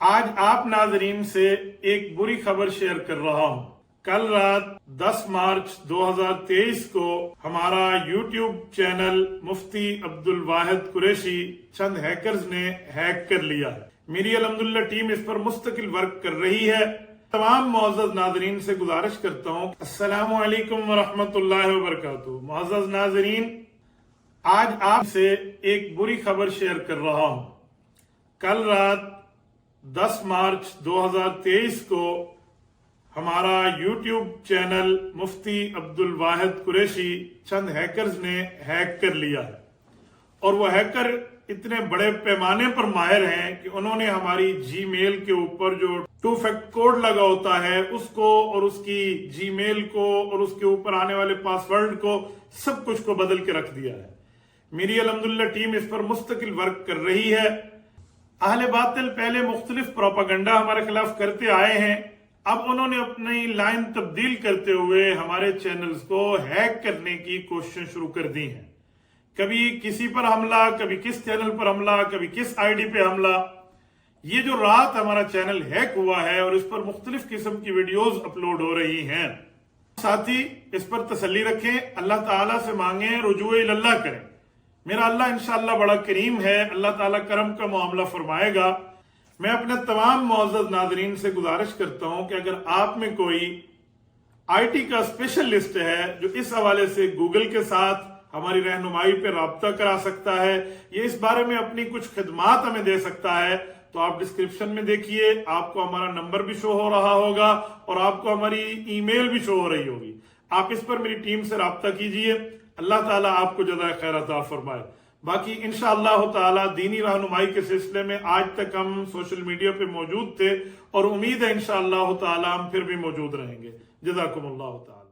आज आप नाजरीन से एक बुरी खबर शेयर कर रहा हूं। कल रात 10 मार्च 2023 को हमारा YouTube चैनल मुफ्ती अब्दुल वाहिद कुरैशी चंद हैकर्स ने हैक कर लिया है। मेरी अल्हम्दुलिल्लाह टीम इस पर मुस्तकिल वर्क कर रही है। तमाम मुअज़्ज़ज़ नाज़रीन से गुजारिश करता हूँ, अस्सलामु अलैकुम व रहमतुल्लाहि व बरकातुहू। मुअज़्ज़ज़ नाज़रीन, आज आपसे एक बुरी खबर शेयर कर रहा हूँ। कल रात 10 मार्च 2023 को हमारा YouTube चैनल मुफ्ती अब्दुल वाहिद कुरैशी चंद हैकर्स ने हैक कर लिया है। और वो हैकर इतने बड़े पैमाने पर माहिर हैं कि उन्होंने हमारी जीमेल के ऊपर जो 2 फैक्टर कोड लगा होता है उसको और उसकी जीमेल को और उसके ऊपर आने वाले पासवर्ड को सब कुछ को बदल के रख दिया है। मेरी अल्हम्दुलिल्लाह टीम इस पर मुस्तकिल वर्क कर रही है। अहले बातिल पहले मुख्तलिफ प्रोपागंडा हमारे खिलाफ करते आए हैं, अब उन्होंने अपनी लाइन तब्दील करते हुए हमारे चैनल्स को हैक करने की कोशिशें शुरू कर दी हैं। कभी किसी पर हमला, कभी किस चैनल पर हमला, कभी किस आईडी पे हमला। ये जो रात हमारा चैनल हैक हुआ है और इस पर मुख्तलिफ किस्म की वीडियोस अपलोड हो रही हैं, साथ ही इस पर तसल्ली रखें, अल्लाह ताला से मांगे, रुजू इल्लाह करें। मेरा अल्लाह इंशाअल्लाह बड़ा करीम है, अल्लाह ताला करम का मामला फरमाएगा। मैं अपने तमाम मुअज़्ज़ज़ नाज़रीन से गुजारिश करता हूं कि अगर आप में कोई आईटी का स्पेशलिस्ट है जो इस हवाले से गूगल के साथ हमारी रहनुमाई पे राब्ता करा सकता है, ये इस बारे में अपनी कुछ खिदमात हमें दे सकता है, तो आप डिस्क्रिप्शन में देखिए, आपको हमारा नंबर भी शो हो रहा होगा और आपको हमारी ईमेल भी शो हो रही होगी। आप इस पर मेरी टीम से राब्ता कीजिए। अल्लाह ताला आपको जज़ाए खैर अता फरमाए। बाकी इंशाअल्लाह ताला दीनी रहनुमाई के सिलसिले में आज तक हम सोशल मीडिया पे मौजूद थे और उम्मीद है इंशाअल्लाह ताला हम फिर भी मौजूद रहेंगे। जज़ाकुमुल्लाह ताला।